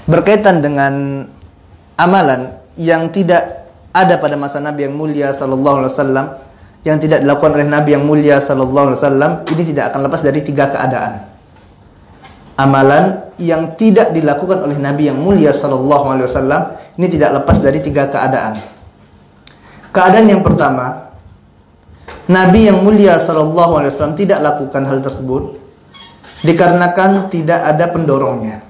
berkaitan dengan amalan yang tidak ada pada masa Nabi yang mulia sallallahu alaihi wasallam, yang tidak dilakukan oleh Nabi yang mulia sallallahu alaihi wasallam, ini tidak akan lepas dari 3 keadaan. Amalan yang tidak dilakukan oleh Nabi yang mulia sallallahu alaihi wasallam ini tidak lepas dari 3 keadaan. Keadaan yang pertama, Nabi yang mulia sallallahu alaihi wasallam tidak lakukan hal tersebut dikarenakan tidak ada pendorongnya.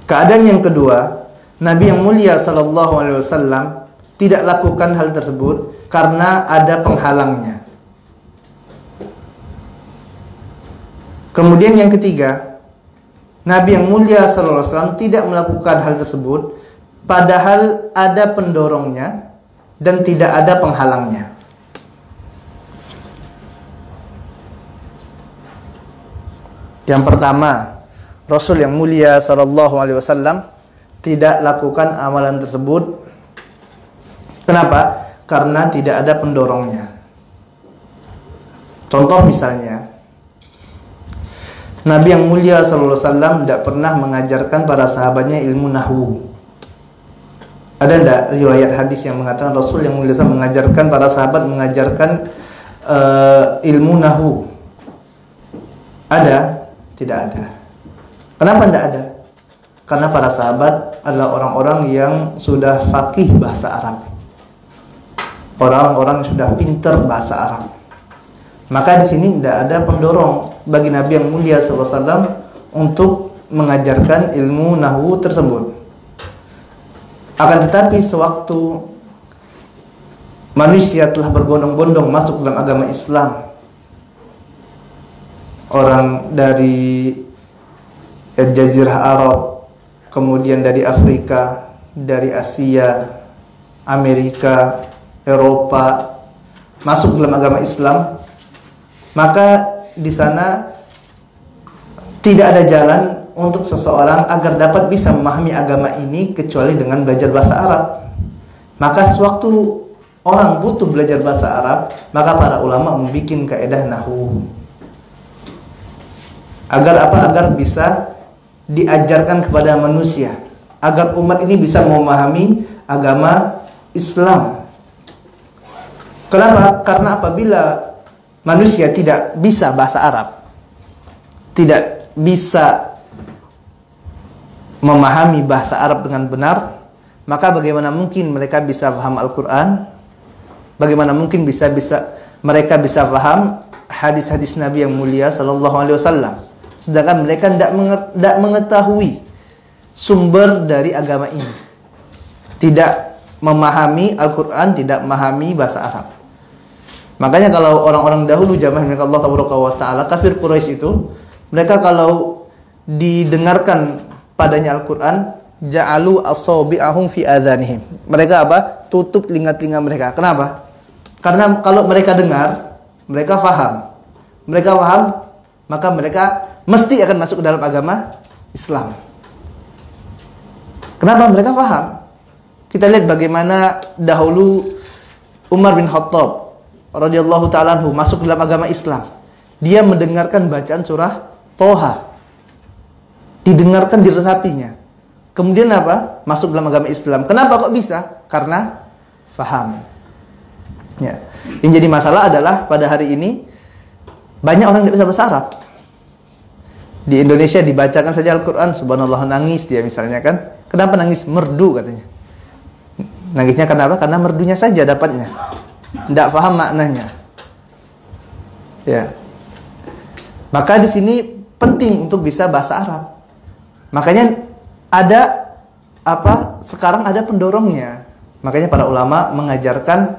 Keadaan yang kedua, Nabi yang mulia sallallahu alaihi wasallam tidak lakukan hal tersebut karena ada penghalangnya. Kemudian yang ketiga, Nabi yang mulia sallallahu alaihi wasallam tidak melakukan hal tersebut padahal ada pendorongnya dan tidak ada penghalangnya. Yang pertama, Rasul yang mulia sallallahu alaihi wasallam tidak lakukan amalan tersebut. Kenapa? Karena tidak ada pendorongnya. Contoh misalnya, Nabi yang mulia sallallahu alaihi wasallam tidak pernah mengajarkan para sahabatnya ilmu nahwu. Ada enggak riwayat hadis yang mengatakan Rasul yang mulia sallallahu mengajarkan para sahabat ilmu nahwu? Ada? Tidak ada. Kenapa tidak ada? Karena para sahabat adalah orang-orang yang sudah faqih bahasa Arab, orang-orang yang sudah pintar bahasa Arab. Maka di sini tidak ada pendorong bagi Nabi yang mulia sallallahu alaihi wasallam untuk mengajarkan ilmu nahwu tersebut. Akan tetapi sewaktu manusia telah berbondong-bondong masuk dalam agama Islam, orang dari Jazirah Arab, kemudian dari Afrika, dari Asia, Amerika, Eropa, masuk dalam agama Islam, maka di sana tidak ada jalan untuk seseorang agar dapat bisa memahami agama ini kecuali dengan belajar bahasa Arab. Maka sewaktu orang butuh belajar bahasa Arab, maka para ulama membuat kaidah nahwu. Agar apa? Agar bisa diajarkan kepada manusia, agar umat ini bisa memahami agama Islam. Kenapa? Karena apabila manusia tidak bisa bahasa Arab, tidak bisa memahami bahasa Arab dengan benar, maka bagaimana mungkin mereka bisa paham Al-Quran? Bagaimana mungkin mereka bisa paham hadis-hadis Nabi yang mulia sallallahu alaihi wasallam? Sedangkan mereka tidak mengetahui sumber dari agama ini, tidak memahami Al-Quran, tidak memahami bahasa Arab. Makanya kalau orang-orang dahulu zaman mereka Allah Taala, kafir Quraisy itu, mereka kalau didengarkan padanya Al-Quran, ja'alu asabi'ahum fi adhanihim. Mereka apa? Tutup telinga-telinga mereka. Kenapa? Karena kalau mereka dengar, mereka faham. Mereka faham, maka mereka mesti akan masuk ke dalam agama Islam. Kenapa? Mereka faham. Kita lihat bagaimana dahulu Umar bin Khattab radhiyallahu ta'ala anhu masuk dalam agama Islam. Dia mendengarkan bacaan surah Toha, didengarkan, diresapinya. Kemudian apa? Masuk dalam agama Islam. Kenapa kok bisa? Karena faham. Ya. Yang jadi masalah adalah pada hari ini banyak orang yang tidak bisa bahasa Arab. Di Indonesia dibacakan saja Al-Quran, subhanallah, nangis dia misalnya kan. Kenapa nangis? Merdu katanya. Nangisnya kenapa? Karena merdunya saja dapatnya, tidak faham maknanya. Ya. Maka di sini penting untuk bisa bahasa Arab. Makanya ada apa? Sekarang ada pendorongnya. Makanya para ulama mengajarkan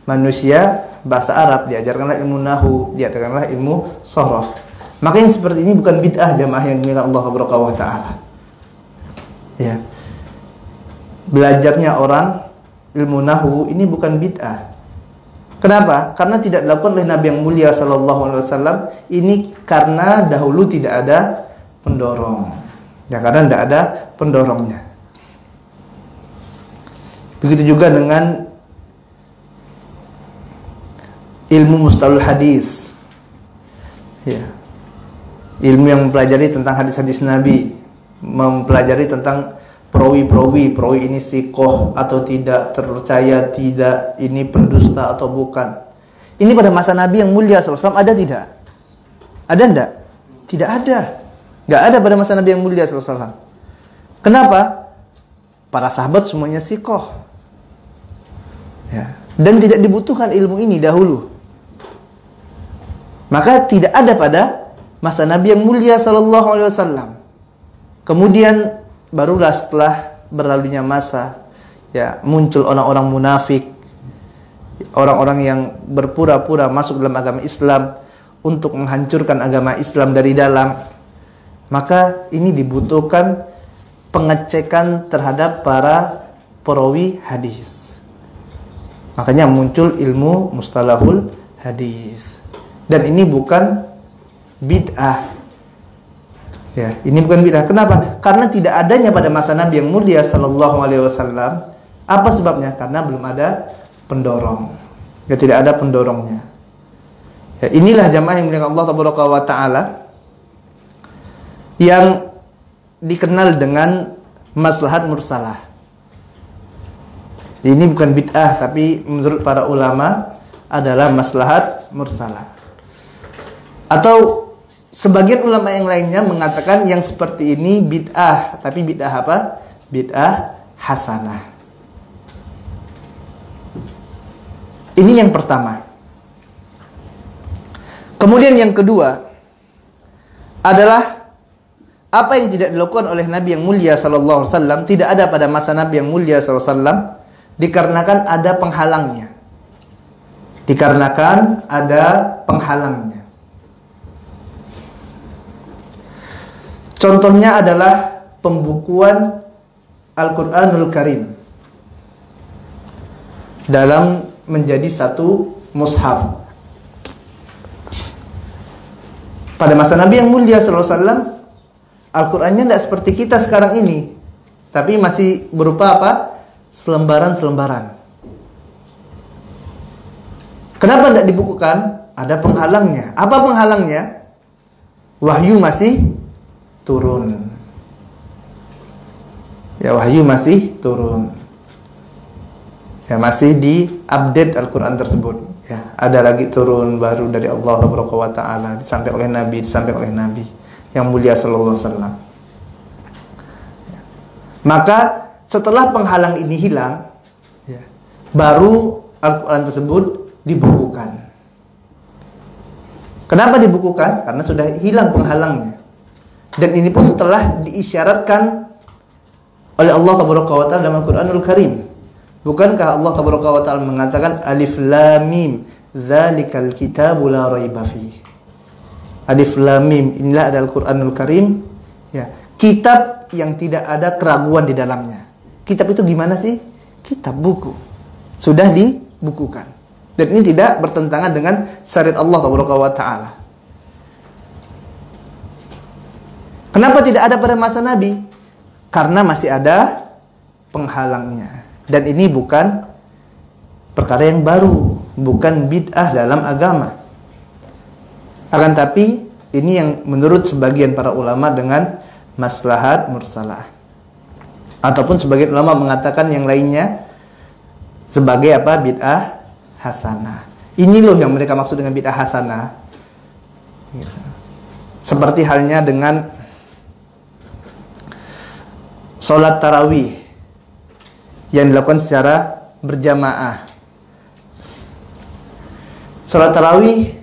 manusia bahasa Arab, diajarkanlah ilmu nahwu, diajarkanlah ilmu shorof. Makanya seperti ini bukan bid'ah jamaah yang dimuliakan Allah Subhanahu wa taala. Ya. Belajarnya orang ilmu nahwu ini bukan bid'ah. Kenapa? Karena tidak dilakukan oleh Nabi yang mulia sallallahu alaihi wasallam. Ini karena dahulu tidak ada pendorong. Ya, karena tidak ada pendorongnya. Begitu juga dengan ilmu mustalahul hadis. Ya. ilmu yang mempelajari tentang hadis-hadis Nabi, mempelajari tentang perawi ini sikoh atau tidak, terpercaya tidak, ini pendusta atau bukan. Ini pada masa Nabi yang mulia SAW ada tidak? Ada enggak? Tidak ada. Enggak ada pada masa Nabi yang mulia SAW. Kenapa? Para sahabat semuanya sikoh. Ya. Dan tidak dibutuhkan ilmu ini dahulu. Maka tidak ada pada masa Nabi yang mulia SAW. Kemudian barulah setelah berlalunya masa, ya, muncul orang-orang munafik, orang-orang yang berpura-pura masuk dalam agama Islam untuk menghancurkan agama Islam dari dalam. Maka ini dibutuhkan pengecekan terhadap para perawi hadis. Makanya muncul ilmu mustalahul hadis. Dan ini bukan bid'ah. Ya, ini bukan bid'ah. Kenapa? Karena tidak adanya pada masa Nabi yang mulia sallallahu alaihi wasallam. Apa sebabnya? Karena belum ada pendorong. Ya, tidak ada pendorongnya. Ya, inilah jamaah yang dimuliakan Allah tabaraka wa taala yang dikenal dengan maslahat mursalah. Ini bukan bid'ah, tapi menurut para ulama adalah maslahat mursalah. Atau sebagian ulama yang lainnya mengatakan yang seperti ini bid'ah, tapi bid'ah apa? Bid'ah hasanah. Ini yang pertama. Kemudian yang kedua adalah apa yang tidak dilakukan oleh Nabi yang mulia sallallahu alaihi wasallam, tidak ada pada masa Nabi yang mulia sallallahu alaihi wasallam, dikarenakan ada penghalangnya. Dikarenakan ada penghalangnya. Contohnya adalah pembukuan Al-Quranul Karim dalam menjadi satu mushaf. Pada masa Nabi yang mulia sallallahu alaihi wasallam, Al-Qur'annya tidak seperti kita sekarang ini, tapi masih berupa apa? Selembaran-selembaran. Kenapa tidak dibukukan? Ada penghalangnya. Apa penghalangnya? Wahyu masih turun. Ya, wahyu masih turun. Ya, masih di-update Al-Quran tersebut. Ya, ada lagi turun baru dari Allah Subhanahu wa taala, disampaikan oleh Nabi yang mulia sallallahu alaihi wasallam. Ya. Maka setelah penghalang ini hilang, ya, baru Al-Quran tersebut dibukukan. Kenapa dibukukan? Karena sudah hilang penghalangnya. Dan ini pun telah diisyaratkan oleh Allah Tabaraka wa Ta'ala dalam Al-Quranul Karim. Bukankah Allah Tabaraka wa Ta'ala mengatakan Alif Lam Mim, dzalikal kitabu la raiba fihi. Alif Lam Mim, inilah adalah Al-Quranul Karim, ya, kitab yang tidak ada keraguan di dalamnya. Kitab itu gimana sih? Kitab, buku. Sudah dibukukan. Dan ini tidak bertentangan dengan syariat Allah Tabaraka wa Ta'ala. Kenapa tidak ada pada masa Nabi? Karena masih ada penghalangnya. Dan ini bukan perkara yang baru, bukan bid'ah dalam agama. Akan tapi ini yang menurut sebagian para ulama dengan maslahat mursalah. Ataupun sebagian ulama mengatakan yang lainnya sebagai apa? Bid'ah hasanah. Ini loh yang mereka maksud dengan bid'ah hasanah. Seperti halnya dengan sholat tarawih yang dilakukan secara berjamaah. Sholat tarawih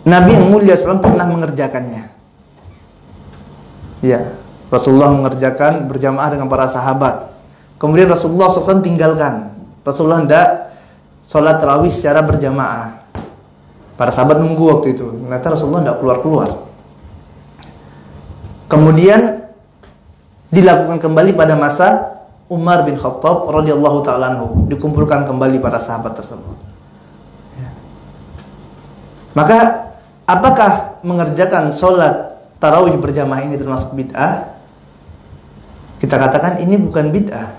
Nabi yang mulia SAW pernah mengerjakannya. Ya, Rasulullah mengerjakan berjamaah dengan para sahabat. Kemudian Rasulullah SAW tinggalkan. Rasulullah hendak sholat tarawih secara berjamaah. Para sahabat nunggu waktu itu. Ternyata Rasulullah hendak keluar-keluar. Kemudian dilakukan kembali pada masa Umar bin Khattab radhiyallahu ta'ala anhu. Dikumpulkan kembali para sahabat tersebut. Ya. Maka apakah mengerjakan sholat tarawih berjamaah ini termasuk bid'ah? Kita katakan ini bukan bid'ah.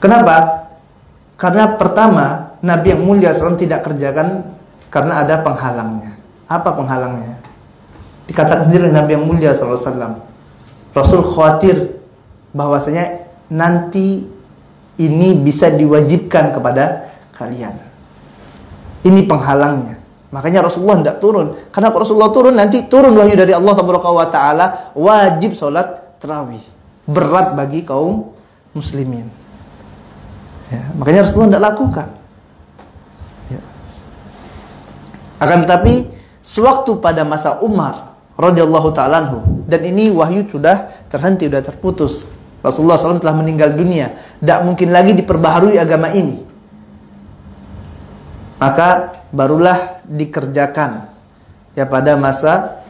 Kenapa? Karena pertama, Nabi yang mulia SAW tidak kerjakan karena ada penghalangnya. Apa penghalangnya? Dikatakan sendiri oleh Nabi yang mulia SAW. Rasul khawatir bahwasanya nanti ini bisa diwajibkan kepada kalian. Ini penghalangnya. Makanya Rasulullah tidak turun. Karena kalau Rasulullah turun, nanti turun wahyu dari Allah Taala, wajib sholat tarawih. Berat bagi kaum muslimin. Ya, makanya Rasulullah tidak lakukan. Ya. Akan tetapi sewaktu pada masa Umar radhiyallahu ta'ala anhu, dan ini wahyu sudah terhenti, sudah terputus. Rasulullah SAW telah meninggal dunia. Tidak mungkin lagi diperbaharui agama ini. Maka barulah dikerjakan ya pada masa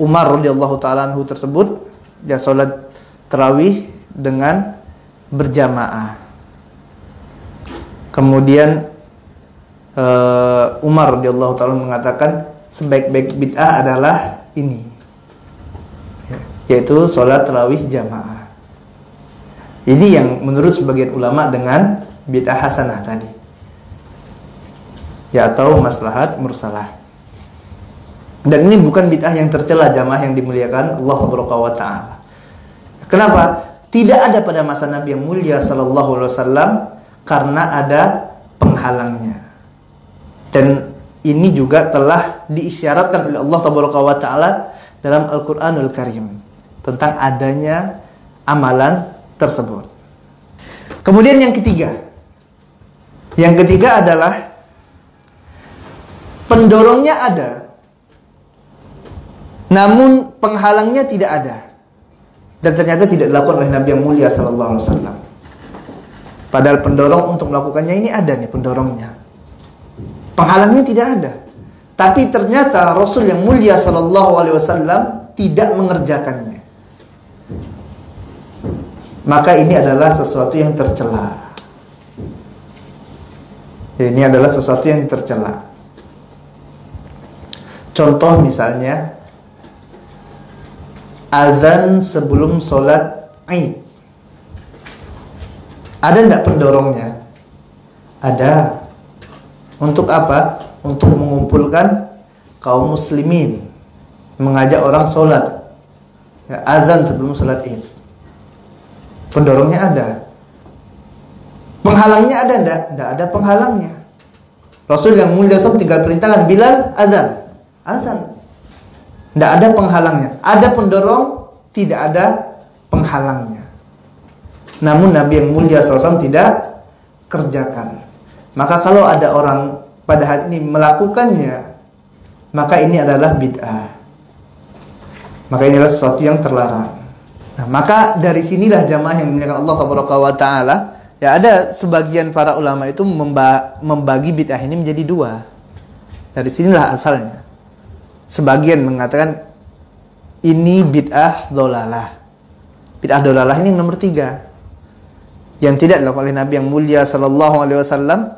Umar radhiyallahu ta'ala anhu tersebut, ya salat tarawih dengan berjamaah. Kemudian Umar radhiyallahu ta'ala mengatakan sebaik-baik bid'ah adalah ini, yaitu salat tarawih jamaah. Ini yang menurut sebagian ulama dengan bid'ah hasanah tadi, ya, atau maslahat mursalah. Dan ini bukan bid'ah yang tercela, jamaah yang dimuliakan Allah Subhanahu wa taala. Kenapa? Tidak ada pada masa Nabi yang mulia sallallahu alaihi wasallam, karena ada penghalangnya. Dan ini juga telah diisyaratkan oleh Allah Subhanahu wa taala dalam Al-Qur'anul Karim tentang adanya amalan tersebut. Kemudian yang ketiga. Yang ketiga adalah pendorongnya ada, namun penghalangnya tidak ada, dan ternyata tidak dilakukan oleh Nabi yang mulia sallallahu alaihi wasallam. Padahal pendorong untuk melakukannya ini ada nih, pendorongnya. Penghalangnya tidak ada. Tapi ternyata Rasul yang mulia sallallahu alaihi wasallam tidak mengerjakannya. Maka ini adalah sesuatu yang tercela. Ini adalah sesuatu yang tercela. Contoh misalnya azan sebelum sholat Id. Ada enggak pendorongnya? Ada. Untuk apa? Untuk mengumpulkan kaum muslimin, mengajak orang sholat, ya, azan sebelum sholat Id. Pendorongnya ada. Penghalangnya ada enggak? Enggak ada penghalangnya. Rasul yang mulia SAW tinggal perintahkan Bilal azan. Azan. Tidak ada penghalangnya. Ada pendorong, tidak ada penghalangnya. Namun Nabi yang mulia SAW tidak kerjakan. Maka kalau ada orang pada hari ini melakukannya, maka ini adalah bid'ah. Maka ini adalah sesuatu yang terlarang. Nah, maka dari sinilah jamaah yang dimuliakan Allah Taala, ya, ada sebagian para ulama itu membagi bid'ah ini menjadi dua. Dari sinilah asalnya. Sebagian mengatakan ini bid'ah dholalah. Bid'ah dholalah ini yang nomor 3, yang tidak dilakukan oleh Nabi yang mulia sallallahu alaihi wasallam.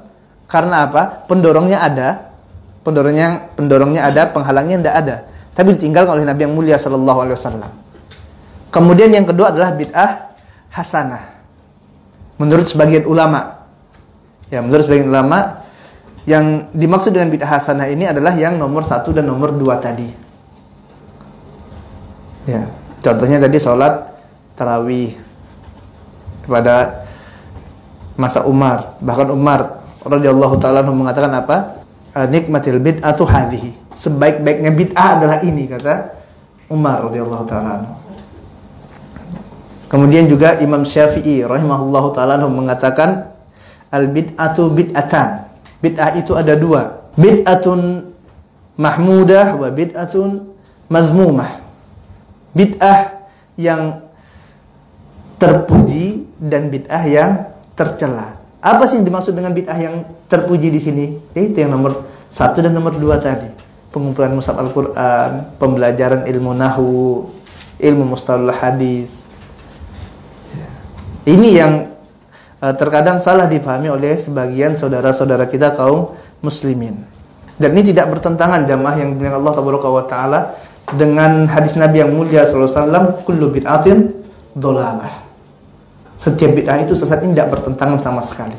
Karena apa? Pendorongnya ada, pendorongnya ada, penghalangnya tidak ada, tapi ditinggalkan oleh Nabi yang mulia sallallahu alaihi wasallam. Kemudian yang kedua adalah bid'ah hasanah. Menurut sebagian ulama, ya, menurut sebagian ulama, yang dimaksud dengan bid'ah hasanah ini adalah yang nomor 1 dan nomor 2 tadi. Ya, contohnya tadi sholat tarawih pada masa Umar. Bahkan Umar radhiyallahu ta'ala mengatakan apa? Nikmatil bid'atu hadhihi. Sebaik-baiknya bid'ah adalah ini, kata Umar radhiyallahu ta'ala. Kemudian juga Imam Syafi'i rahimahullahu ta'ala mengatakan al bid'atu bid'atan. Bid'ah itu ada 2. Bid'atun mahmudah wa bid'atun mazmumah. Bid'ah yang terpuji dan bid'ah yang tercela. Apa sih yang dimaksud dengan bid'ah yang terpuji di sini? Yaitu yang nomor 1 dan nomor 2 tadi. Pengumpulan mushaf Al-Quran, pembelajaran ilmu nahwu, ilmu mustalah hadis. Ini yang terkadang salah dipahami oleh sebagian saudara-saudara kita kaum muslimin. Dan ini tidak bertentangan jamaah yang dimuliakan Allah Taala dengan hadis Nabi yang mulia sallallahu alaihi wasallam, kullu bid'atin dholalah. Setiap bid'ah itu sesat, ini tidak bertentangan sama sekali.